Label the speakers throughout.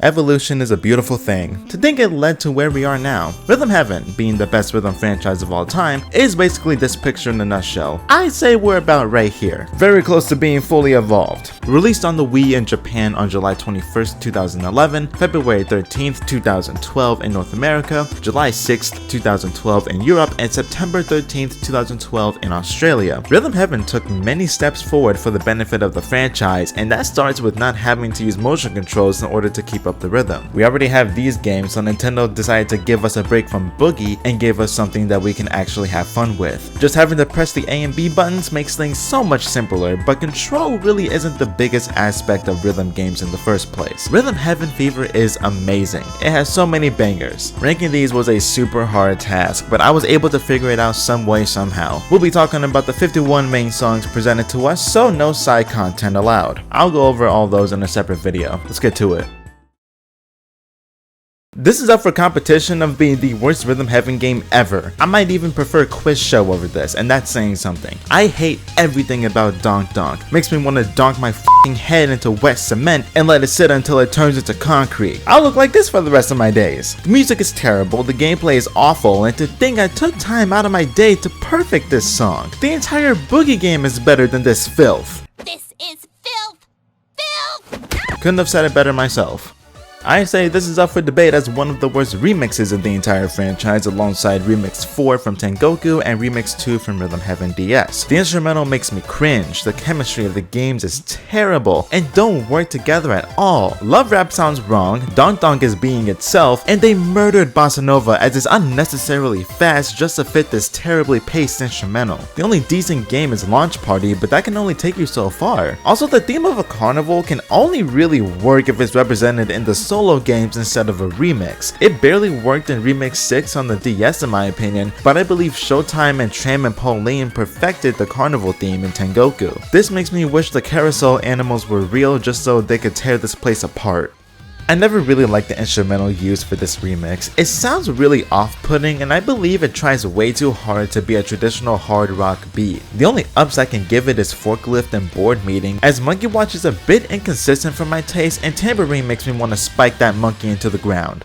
Speaker 1: Evolution is a beautiful thing. To think it led to where we are now. Rhythm Heaven, being the best rhythm franchise of all time, is basically this picture in a nutshell. I'd say we're about right here. Very close to being fully evolved. Released on the Wii in Japan on July 21st, 2011, February 13th, 2012 in North America, July 6th, 2012 in Europe, and September 13th, 2012 in Australia. Rhythm Heaven took many steps forward for the benefit of the franchise, and that starts with not having to use motion controls in order to keep up the rhythm. We already have these games, so Nintendo decided to give us a break from Boogie and give us something that we can actually have fun with. Just having to press the A and B buttons makes things so much simpler, but control really isn't the biggest aspect of rhythm games in the first place. Rhythm Heaven Fever is amazing. It has so many bangers. Ranking these was a super hard task, but I was able to figure it out some way somehow. We'll be talking about the 51 main songs presented to us, so no side content allowed. I'll go over all those in a separate video. Let's get to it. This is up for competition of being the worst Rhythm Heaven game ever. I might even prefer Quiz Show over this, and that's saying something. I hate everything about Donk Donk. Makes me want to donk my f***ing head into wet cement and let it sit until it turns into concrete. I'll look like this for the rest of my days. The music is terrible, the gameplay is awful, and to think I took time out of my day to perfect this song. The entire Boogie game is better than this filth.
Speaker 2: This is filth! Filth!
Speaker 1: Couldn't have said it better myself. I say this is up for debate as one of the worst remixes of the entire franchise, alongside Remix 4 from Tengoku and Remix 2 from Rhythm Heaven DS. The instrumental makes me cringe, the chemistry of the games is terrible, and don't work together at all. Love Rap sounds wrong, Donk Donk is being itself, and they murdered Bossa Nova as it's unnecessarily fast just to fit this terribly paced instrumental. The only decent game is Launch Party, but that can only take you so far. Also, the theme of a carnival can only really work if it's represented in the solo games instead of a remix. It barely worked in Remix 6 on the DS in my opinion, but I believe Showtime and Tram and Pauline perfected the carnival theme in Tengoku. This makes me wish the carousel animals were real just so they could tear this place apart. I never really liked the instrumental used for this remix. It sounds really off-putting, and I believe it tries way too hard to be a traditional hard rock beat. The only ups I can give it is Forklift and Board Meeting, as Monkey Watch is a bit inconsistent for my taste, and Tambourine makes me want to spike that monkey into the ground.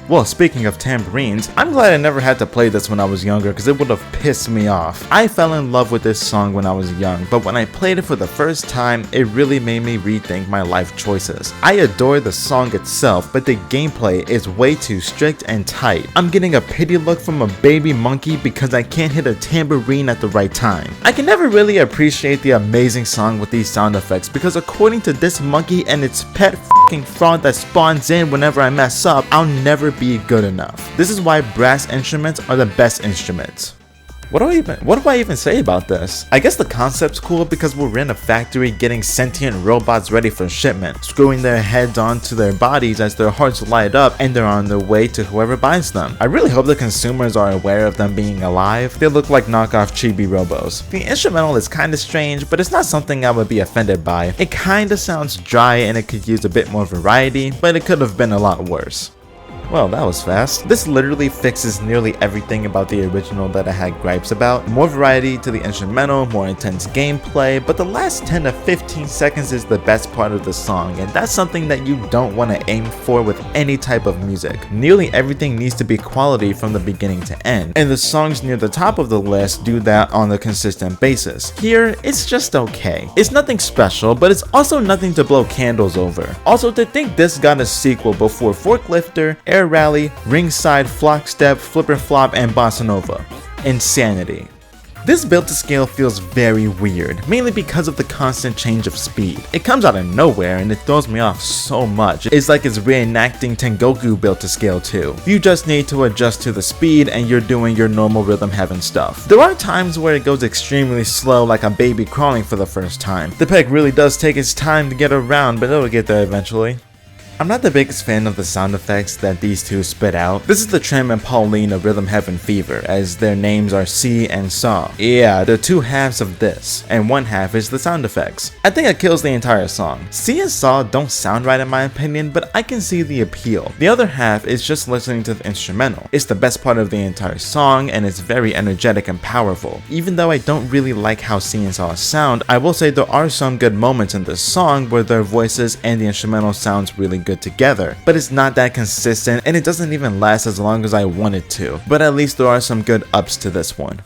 Speaker 1: Well, speaking of tambourines, I'm glad I never had to play this when I was younger because it would have pissed me off. I fell in love with this song when I was young, but when I played it for the first time, it really made me rethink my life choices. I adore the song itself, but the gameplay is way too strict and tight. I'm getting a pity look from a baby monkey because I can't hit a tambourine at the right time. I can never really appreciate the amazing song with these sound effects because according to this monkey and its pet f***ing frog that spawns in whenever I mess up, I'll never be good enough. This is why brass instruments are the best instruments. What do I even say about this? I guess the concept's cool because we're in a factory getting sentient robots ready for shipment, screwing their heads onto their bodies as their hearts light up and they're on their way to whoever buys them. I really hope the consumers are aware of them being alive. They look like knockoff chibi robos. The instrumental is kinda strange, but it's not something I would be offended by. It kinda sounds dry and it could use a bit more variety, but it could have been a lot worse. Well, that was fast. This literally fixes nearly everything about the original that I had gripes about. More variety to the instrumental, more intense gameplay, but the last 10 to 15 seconds is the best part of the song, and that's something that you don't want to aim for with any type of music. Nearly everything needs to be quality from the beginning to end, and the songs near the top of the list do that on a consistent basis. Here, it's just okay. It's nothing special, but it's also nothing to blow candles over. Also, to think this got a sequel before Forklifter, Air Rally, Ringside, Flockstep, Flipper Flop, and Bossa Nova. Insanity. This build to scale feels very weird, mainly because of the constant change of speed. It comes out of nowhere and it throws me off so much. It's like it's reenacting Tengoku build to scale too. You just need to adjust to the speed and you're doing your normal Rhythm Heaven stuff. There are times where it goes extremely slow, like a baby crawling for the first time. The peg really does take its time to get around, but it'll get there eventually. I'm not the biggest fan of the sound effects that these two spit out. This is the Tram and Pauline of Rhythm Heaven Fever, as their names are C and Saw. Yeah, they're two halves of this, and one half is the sound effects. I think it kills the entire song. C and Saw don't sound right in my opinion, but I can see the appeal. The other half is just listening to the instrumental. It's the best part of the entire song, and it's very energetic and powerful. Even though I don't really like how C and Saw sound, I will say there are some good moments in this song where their voices and the instrumental sounds really good good together, but it's not that consistent and it doesn't even last as long as I want it to, but at least there are some good ups to this one.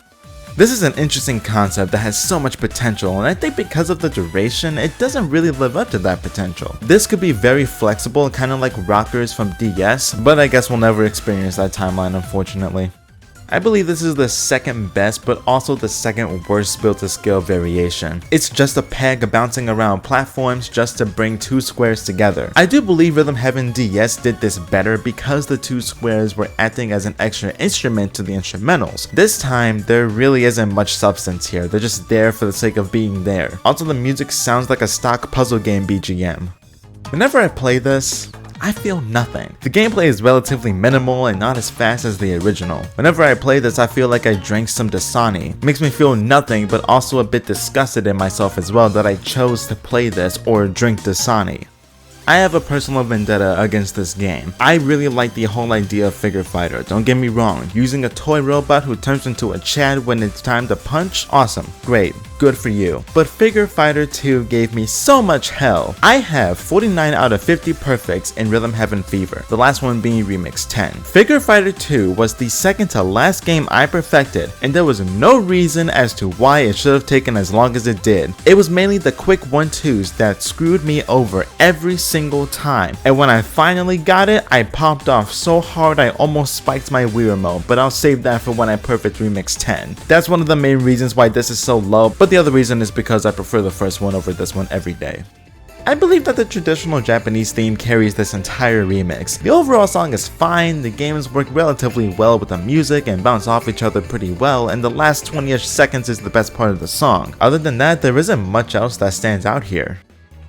Speaker 1: This is an interesting concept that has so much potential, and I think because of the duration, it doesn't really live up to that potential. This could be very flexible, kind of like rockers from DS, but I guess we'll never experience that timeline, unfortunately. I believe this is the second best, but also the second worst build to scale variation. It's just a peg bouncing around platforms just to bring two squares together. I do believe Rhythm Heaven DS did this better because the two squares were acting as an extra instrument to the instrumentals. This time, there really isn't much substance here, they're just there for the sake of being there. Also, the music sounds like a stock puzzle game BGM. Whenever I play this, I feel nothing. The gameplay is relatively minimal and not as fast as the original. Whenever I play this, I feel like I drank some Dasani. It makes me feel nothing, but also a bit disgusted in myself as well that I chose to play this or drink Dasani. I have a personal vendetta against this game. I really like the whole idea of Figure Fighter, don't get me wrong. Using a toy robot who turns into a Chad when it's time to punch? Awesome, great, good for you. But Figure Fighter 2 gave me so much hell. I have 49 out of 50 perfects in Rhythm Heaven Fever, the last one being Remix 10. Figure Fighter 2 was the second to last game I perfected, and there was no reason as to why it should have taken as long as it did. It was mainly the quick 1-2s that screwed me over every single time, and when I finally got it, I popped off so hard I almost spiked my Wiimote, but I'll save that for when I perfect Remix 10. That's one of the main reasons why this is so low, but the other reason is because I prefer the first one over this one every day. I believe that the traditional Japanese theme carries this entire remix. The overall song is fine, the games work relatively well with the music and bounce off each other pretty well, and the last 20-ish seconds is the best part of the song. Other than that, there isn't much else that stands out here.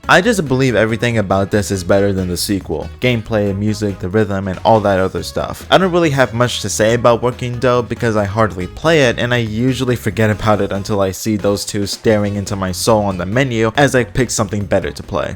Speaker 1: I just believe everything about this is better than the sequel. Gameplay, music, the rhythm, and all that other stuff. I don't really have much to say about Working Dough because I hardly play it and I usually forget about it until I see those two staring into my soul on the menu as I pick something better to play.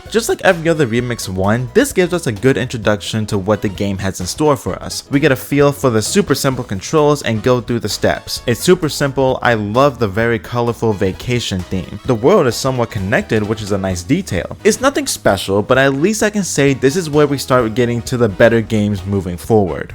Speaker 1: Just like every other Remix 1, this gives us a good introduction to what the game has in store for us. We get a feel for the super simple controls and go through the steps. It's super simple, I love the very colorful vacation theme. The world is somewhat connected, which is a nice detail. It's nothing special, but at least I can say this is where we start getting to the better games moving forward.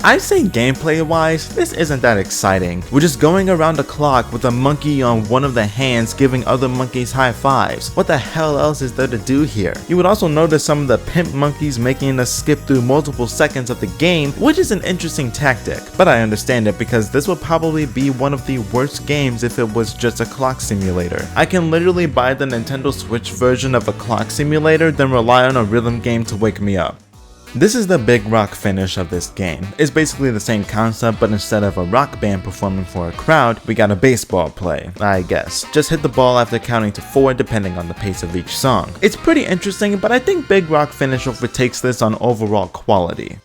Speaker 1: I'd say gameplay wise, this isn't that exciting. We're just going around the clock with a monkey on one of the hands giving other monkeys high fives. What the hell else is there to do here? You would also notice some of the pimp monkeys making us skip through multiple seconds of the game, which is an interesting tactic. But I understand it because this would probably be one of the worst games if it was just a clock simulator. I can literally buy the Nintendo Switch version of a clock simulator, then rely on a rhythm game to wake me up. This is the big rock finish of this game. It's basically the same concept, but instead of a rock band performing for a crowd, we got a baseball play, I guess. Just hit the ball after counting to 4 depending on the pace of each song. It's pretty interesting, but I think Big Rock Finish overtakes this on overall quality.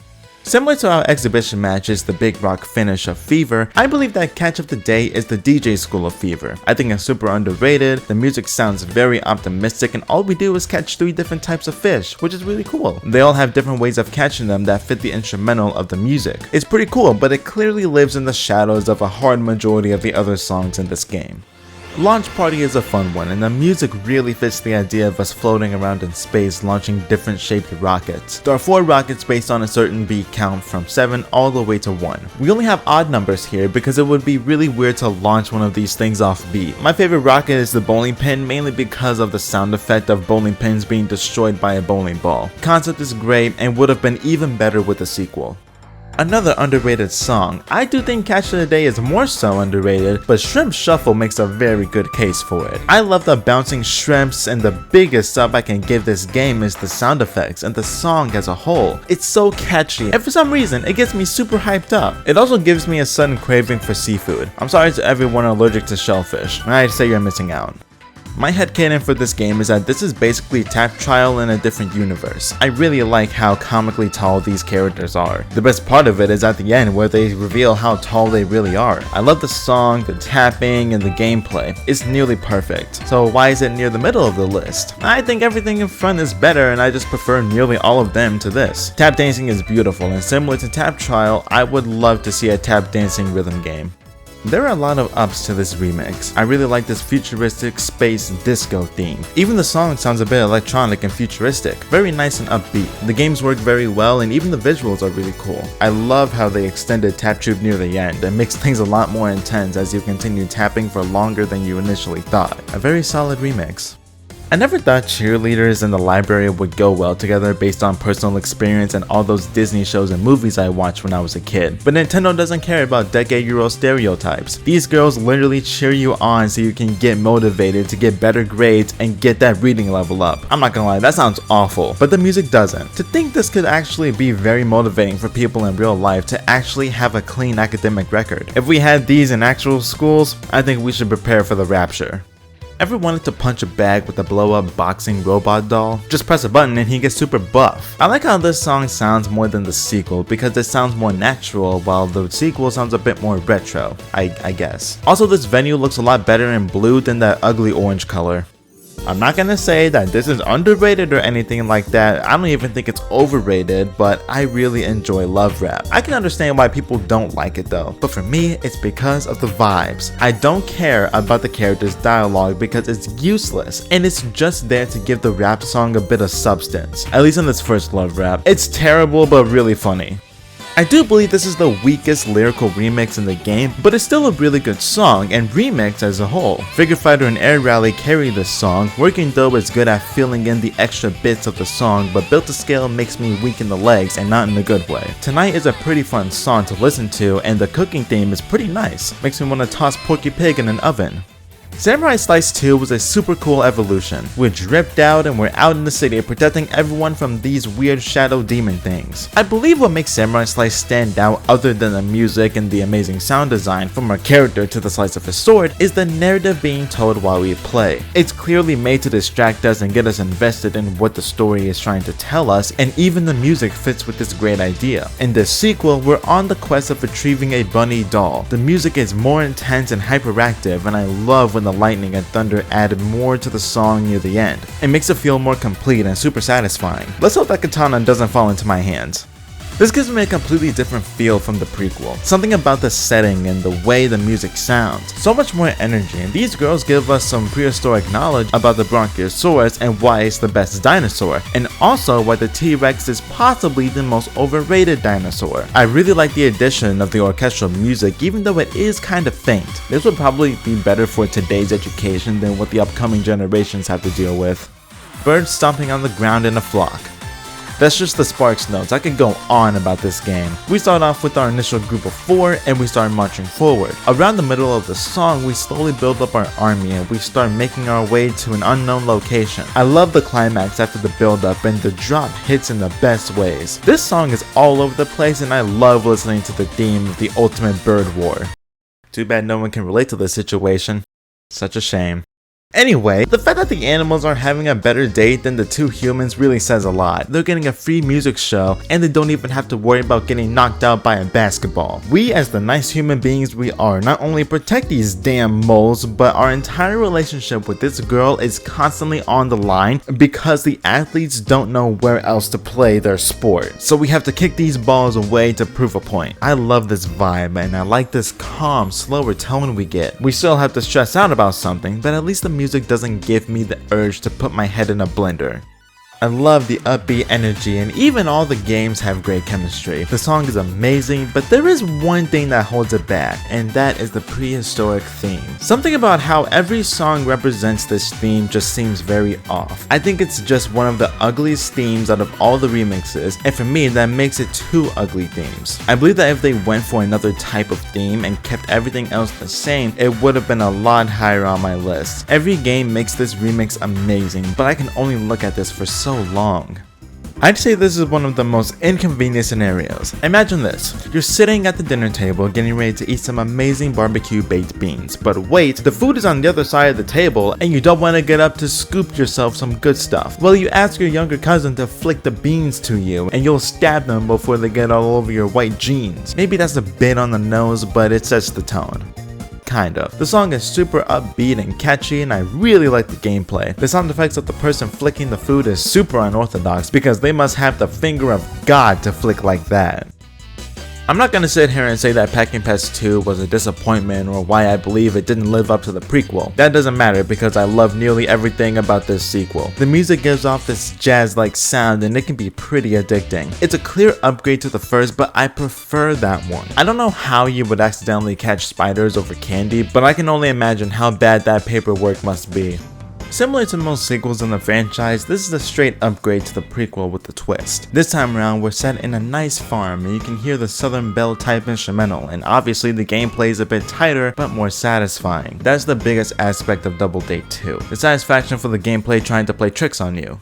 Speaker 1: Similar to our exhibition match is the Big Rock Finish of Fever, I believe that Catch of the Day is the DJ School of Fever. I think it's super underrated, the music sounds very optimistic, and all we do is catch 3 different types of fish, which is really cool. They all have different ways of catching them that fit the instrumental of the music. It's pretty cool, but it clearly lives in the shadows of a hard majority of the other songs in this game. Launch Party is a fun one, and the music really fits the idea of us floating around in space launching different shaped rockets. There are 4 rockets based on a certain beat count from 7 all the way to 1. We only have odd numbers here because it would be really weird to launch one of these things off beat. My favorite rocket is the bowling pin, mainly because of the sound effect of bowling pins being destroyed by a bowling ball. The concept is great and would have been even better with a sequel. Another underrated song. I do think Catch of the Day is more so underrated, but Shrimp Shuffle makes a very good case for it. I love the bouncing shrimps, and the biggest sub I can give this game is the sound effects and the song as a whole. It's so catchy, and for some reason it gets me super hyped up. It also gives me a sudden craving for seafood. I'm sorry to everyone allergic to shellfish, I'd say you're missing out. My headcanon for this game is that this is basically Tap Trial in a different universe. I really like how comically tall these characters are. The best part of it is at the end where they reveal how tall they really are. I love the song, the tapping, and the gameplay. It's nearly perfect. So why is it near the middle of the list? I think everything in front is better and I just prefer nearly all of them to this. Tap dancing is beautiful and similar to Tap Trial, I would love to see a tap dancing rhythm game. There are a lot of ups to this remix. I really like this futuristic space disco theme. Even the song sounds a bit electronic and futuristic. Very nice and upbeat. The games work very well and even the visuals are really cool. I love how they extended Tap Troop near the end. It makes things a lot more intense as you continue tapping for longer than you initially thought. A very solid remix. I never thought cheerleaders and the library would go well together based on personal experience and all those Disney shows and movies I watched when I was a kid. But Nintendo doesn't care about decade-year-old stereotypes. These girls literally cheer you on so you can get motivated to get better grades and get that reading level up. I'm not gonna lie, that sounds awful, but the music doesn't. To think this could actually be very motivating for people in real life to actually have a clean academic record. If we had these in actual schools, I think we should prepare for the rapture. Ever wanted to punch a bag with a blow-up boxing robot doll? Just press a button and he gets super buff. I like how this song sounds more than the sequel because it sounds more natural while the sequel sounds a bit more retro, I guess. Also, this venue looks a lot better in blue than that ugly orange color. I'm not gonna say that this is underrated or anything like that. I don't even think it's overrated, but I really enjoy love rap. I can understand why people don't like it though, but for me, it's because of the vibes. I don't care about the character's dialogue because it's useless, and it's just there to give the rap song a bit of substance. At least in this first love rap. It's terrible but really funny. I do believe this is the weakest lyrical remix in the game, but it's still a really good song and remix as a whole. Figure Fighter and Air Rally carry this song. Working Dough is good at filling in the extra bits of the song, but Built to Scale makes me weak in the legs and not in a good way. Tonight is a pretty fun song to listen to, and the cooking theme is pretty nice. Makes me want to toss Porky Pig in an oven. Samurai Slice 2 was a super cool evolution. We're dripped out and we're out in the city protecting everyone from these weird shadow demon things. I believe what makes Samurai Slice stand out other than the music and the amazing sound design from our character to the slice of his sword is the narrative being told while we play. It's clearly made to distract us and get us invested in what the story is trying to tell us, and even the music fits with this great idea. In this sequel, we're on the quest of retrieving a bunny doll. The music is more intense and hyperactive, and I love when the lightning and thunder added more to the song near the end. It makes it feel more complete and super satisfying. Let's hope that katana doesn't fall into my hands. This gives me a completely different feel from the prequel. Something about the setting and the way the music sounds. So much more energy, and these girls give us some prehistoric knowledge about the Bronchiosaurus and why it's the best dinosaur, and also why the T-Rex is possibly the most overrated dinosaur. I really like the addition of the orchestral music, even though it is kind of faint. This would probably be better for today's education than what the upcoming generations have to deal with. Birds stomping on the ground in a flock. That's just the Sparks notes. I could go on about this game. We start off with our initial group of 4 and we start marching forward. Around the middle of the song, we slowly build up our army and we start making our way to an unknown location. I love the climax after the build up and the drop hits in the best ways. This song is all over the place and I love listening to the theme of the ultimate bird war. Too bad no one can relate to this situation. Such a shame. Anyway, the fact that the animals are having a better date than the 2 humans really says a lot. They're getting a free music show and they don't even have to worry about getting knocked out by a basketball. We, as the nice human beings we are, not only protect these damn moles, but our entire relationship with this girl is constantly on the line because the athletes don't know where else to play their sport. So we have to kick these balls away to prove a point. I love this vibe and I like this calm, slower tone we get. We still have to stress out about something, but at least the music doesn't give me the urge to put my head in a blender. I love the upbeat energy and even all the games have great chemistry. The song is amazing, but there is one thing that holds it back, and that is the prehistoric theme. Something about how every song represents this theme just seems very off. I think it's just one of the ugliest themes out of all the remixes, and for me that makes it 2 ugly themes. I believe that if they went for another type of theme and kept everything else the same, it would have been a lot higher on my list. Every game makes this remix amazing, but I can only look at this for so long. I'd say this is one of the most inconvenient scenarios. Imagine this, you're sitting at the dinner table getting ready to eat some amazing barbecue baked beans, but wait, the food is on the other side of the table and you don't want to get up to scoop yourself some good stuff. Well, you ask your younger cousin to flick the beans to you and you'll stab them before they get all over your white jeans. Maybe that's a bit on the nose, but it sets the tone. Kind of. The song is super upbeat and catchy and I really like the gameplay. The sound effects of the person flicking the food is super unorthodox because they must have the finger of God to flick like that. I'm not gonna sit here and say that Packing Pest 2 was a disappointment or why I believe it didn't live up to the prequel. That doesn't matter because I love nearly everything about this sequel. The music gives off this jazz-like sound and it can be pretty addicting. It's a clear upgrade to the first, but I prefer that one. I don't know how you would accidentally catch spiders over candy, but I can only imagine how bad that paperwork must be. Similar to most sequels in the franchise, this is a straight upgrade to the prequel with a twist. This time around, we're set in a nice farm and you can hear the Southern Belle type instrumental, and obviously the gameplay is a bit tighter but more satisfying. That's the biggest aspect of Double Date 2, the satisfaction for the gameplay trying to play tricks on you.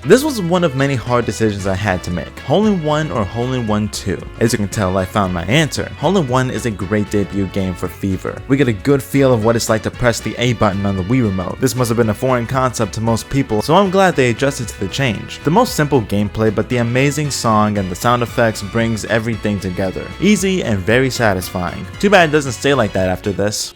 Speaker 1: This was one of many hard decisions I had to make, Hole in One or Hole in One 2. As you can tell, I found my answer. Hole in One is a great debut game for Fiverr. We get a good feel of what it's like to press the A button on the Wii remote. This must have been a foreign concept to most people, so I'm glad they adjusted to the change. The most simple gameplay, but the amazing song and the sound effects brings everything together. Easy and very satisfying. Too bad it doesn't stay like that after this.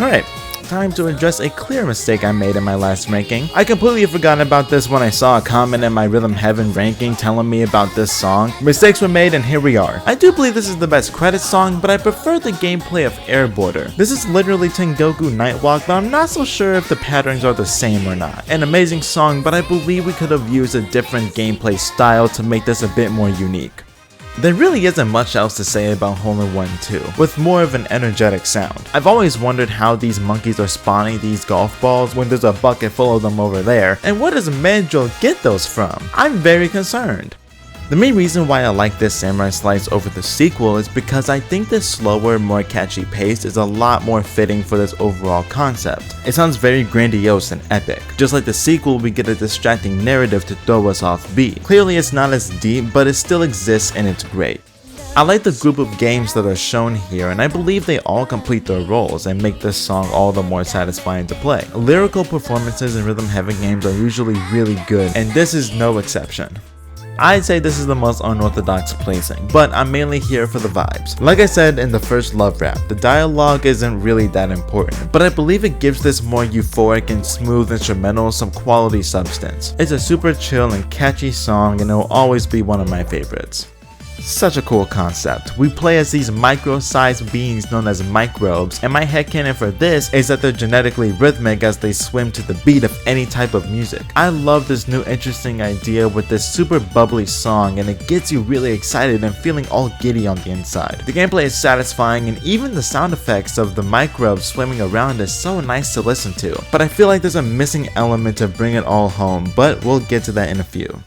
Speaker 1: Alright. Time to address a clear mistake I made in my last ranking. I completely forgot about this when I saw a comment in my Rhythm Heaven ranking telling me about this song. Mistakes were made and here we are. I do believe this is the best credit song, but I prefer the gameplay of Airboarder. This is literally Tengoku Nightwalk, but I'm not so sure if the patterns are the same or not. An amazing song, but I believe we could have used a different gameplay style to make this a bit more unique. There really isn't much else to say about Hole in One 2, with more of an energetic sound. I've always wondered how these monkeys are spawning these golf balls when there's a bucket full of them over there, and where does Manjo get those from? I'm very concerned. The main reason why I like this Samurai Slice over the sequel is because I think this slower, more catchy pace is a lot more fitting for this overall concept. It sounds very grandiose and epic. Just like the sequel, we get a distracting narrative to throw us off beat. Clearly it's not as deep, but it still exists and it's great. I like the group of games that are shown here, and I believe they all complete their roles and make this song all the more satisfying to play. Lyrical performances in Rhythm Heaven games are usually really good, and this is no exception. I'd say this is the most unorthodox placing, but I'm mainly here for the vibes. Like I said in the first Love Rap, the dialogue isn't really that important, but I believe it gives this more euphoric and smooth instrumental some quality substance. It's a super chill and catchy song and it will always be one of my favorites. Such a cool concept. We play as these micro-sized beings known as microbes, and my headcanon for this is that they're genetically rhythmic as they swim to the beat of any type of music. I love this new interesting idea with this super bubbly song, and it gets you really excited and feeling all giddy on the inside. The gameplay is satisfying, and even the sound effects of the microbes swimming around is so nice to listen to, but I feel like there's a missing element to bring it all home, but we'll get to that in a few.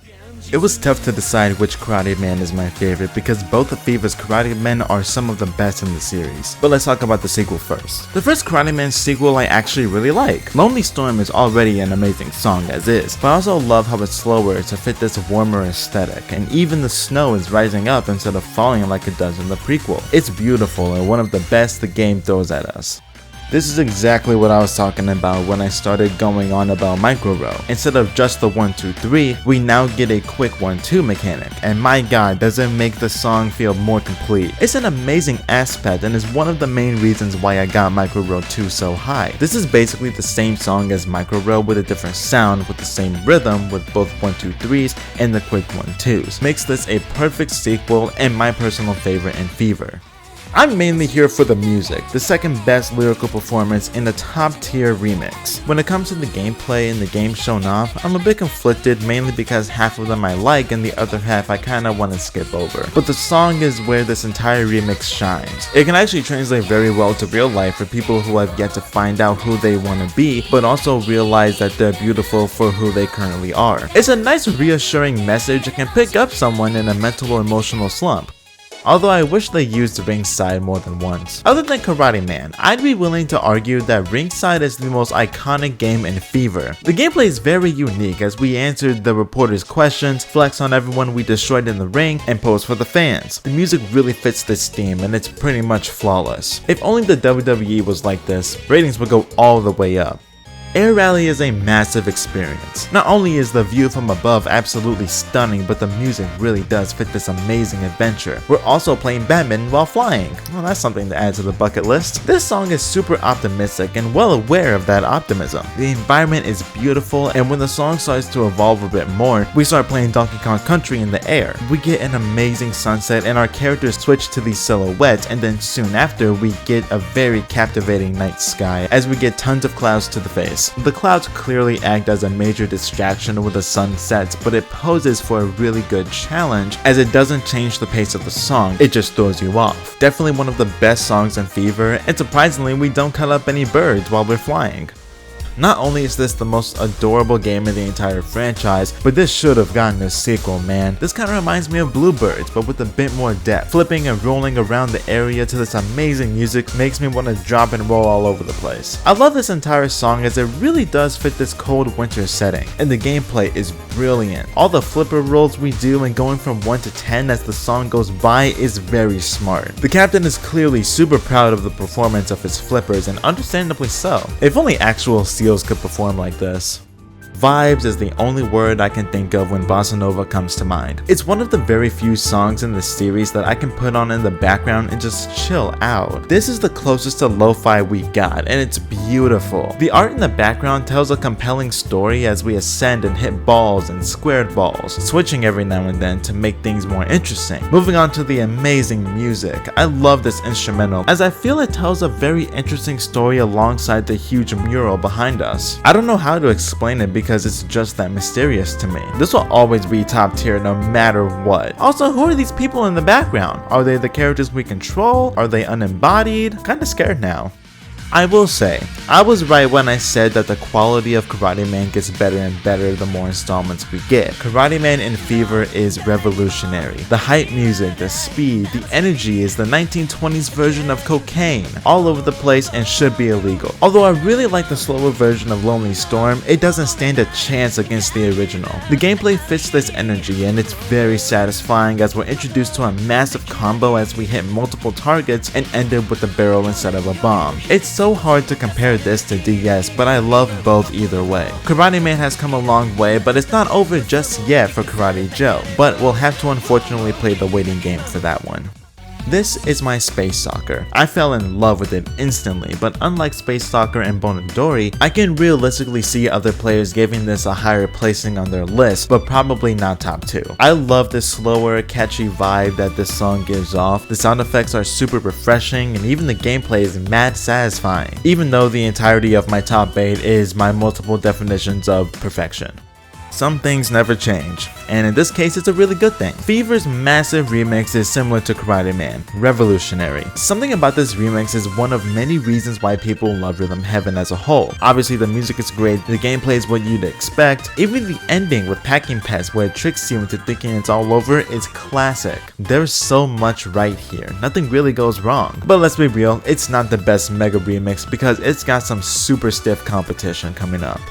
Speaker 1: It was tough to decide which Karate Man is my favorite because both of Fiverr's Karate Men are some of the best in the series. But let's talk about the sequel first. The first Karate Man sequel I actually really like. Lonely Storm is already an amazing song as is, but I also love how it's slower to fit this warmer aesthetic, and even the snow is rising up instead of falling like it does in the prequel. It's beautiful and one of the best the game throws at us. This is exactly what I was talking about when I started going on about Micro Row. Instead of just the 1-2-3, we now get a quick 1-2 mechanic, and my god, does it make the song feel more complete. It's an amazing aspect and is one of the main reasons why I got Micro Row 2 so high. This is basically the same song as Micro Row with a different sound with the same rhythm with both 1-2-3s and the quick 1-2s. Makes this a perfect sequel and my personal favorite in Fiverr. I'm mainly here for the music, the second best lyrical performance in the top tier remix. When it comes to the gameplay and the game shown off, I'm a bit conflicted mainly because half of them I like and the other half I kinda wanna skip over. But the song is where this entire remix shines. It can actually translate very well to real life for people who have yet to find out who they wanna be, but also realize that they're beautiful for who they currently are. It's a nice reassuring message that can pick up someone in a mental or emotional slump. Although I wish they used Ringside more than once. Other than Karate Man, I'd be willing to argue that Ringside is the most iconic game in Fiverr. The gameplay is very unique as we answered the reporter's questions, flex on everyone we destroyed in the ring, and pose for the fans. The music really fits this theme and it's pretty much flawless. If only the WWE was like this, ratings would go all the way up. Air Rally is a massive experience. Not only is the view from above absolutely stunning, but the music really does fit this amazing adventure. We're also playing badminton while flying. Well, that's something to add to the bucket list. This song is super optimistic and well aware of that optimism. The environment is beautiful, and when the song starts to evolve a bit more, we start playing Donkey Kong Country in the air. We get an amazing sunset and our characters switch to these silhouettes, and then soon after we get a very captivating night sky as we get tons of clouds to the face. The clouds clearly act as a major distraction when the sun sets, but it poses for a really good challenge as it doesn't change the pace of the song, it just throws you off. Definitely one of the best songs in Fiverr, and surprisingly we don't cut up any birds while we're flying. Not only is this the most adorable game in the entire franchise, but this should have gotten a sequel, man. This kind of reminds me of Bluebirds, but with a bit more depth. Flipping and rolling around the area to this amazing music makes me want to drop and roll all over the place. I love this entire song as it really does fit this cold winter setting, and the gameplay is brilliant. All the flipper rolls we do and going from 1 to 10 as the song goes by is very smart. The captain is clearly super proud of the performance of his flippers, and understandably so. If only actual seals could perform like this. Vibes is the only word I can think of when Bossa Nova comes to mind. It's one of the very few songs in the series that I can put on in the background and just chill out. This is the closest to lo-fi we got, and it's beautiful. The art in the background tells a compelling story as we ascend and hit balls and squared balls, switching every now and then to make things more interesting. Moving on to the amazing music. I love this instrumental as I feel it tells a very interesting story alongside the huge mural behind us. I don't know how to explain it because it's just that mysterious to me. This will always be top tier no matter what. Also, who are these people in the background? Are they the characters we control? Are they unembodied? Kinda scared now. I will say, I was right when I said that the quality of Karate Man gets better and better the more installments we get. Karate Man in Fiverr is revolutionary. The hype music, the speed, the energy is the 1920s version of cocaine, all over the place and should be illegal. Although I really like the slower version of Lonely Storm, it doesn't stand a chance against the original. The gameplay fits this energy and it's very satisfying as we're introduced to a massive combo as we hit multiple targets and end up with a barrel instead of a bomb. It's so hard to compare this to DS, but I love both either way. Karate Man has come a long way, but it's not over just yet for Karate Joe, but we'll have to unfortunately play the waiting game for that one. This is my Space Soccer. I fell in love with it instantly, but unlike Space Soccer and Bonadori, I can realistically see other players giving this a higher placing on their list, but probably not top 2. I love the slower, catchy vibe that this song gives off. The sound effects are super refreshing, and even the gameplay is mad satisfying, even though the entirety of my top 8 is my multiple definitions of perfection. Some things never change, and in this case it's a really good thing. Fiverr's massive remix is similar to Karate Man, revolutionary. Something about this remix is one of many reasons why people love Rhythm Heaven as a whole. Obviously the music is great, the gameplay is what you'd expect, even the ending with packing pets where it tricks you into thinking it's all over is classic. There's so much right here, nothing really goes wrong. But let's be real, it's not the best mega remix because it's got some super stiff competition coming up.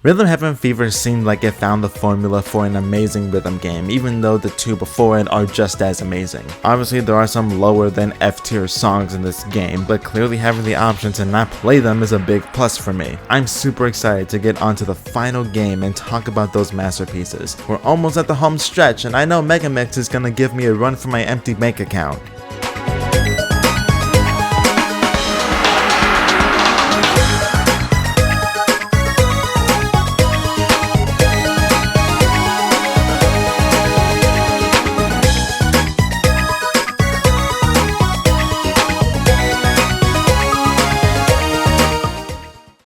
Speaker 1: Rhythm Heaven Fever seemed like it found the formula for an amazing rhythm game, even though the two before it are just as amazing. Obviously there are some lower than F tier songs in this game, but clearly having the option to not play them is a big plus for me. I'm super excited to get onto the final game and talk about those masterpieces. We're almost at the home stretch and I know Megamix is gonna give me a run for my empty bank account.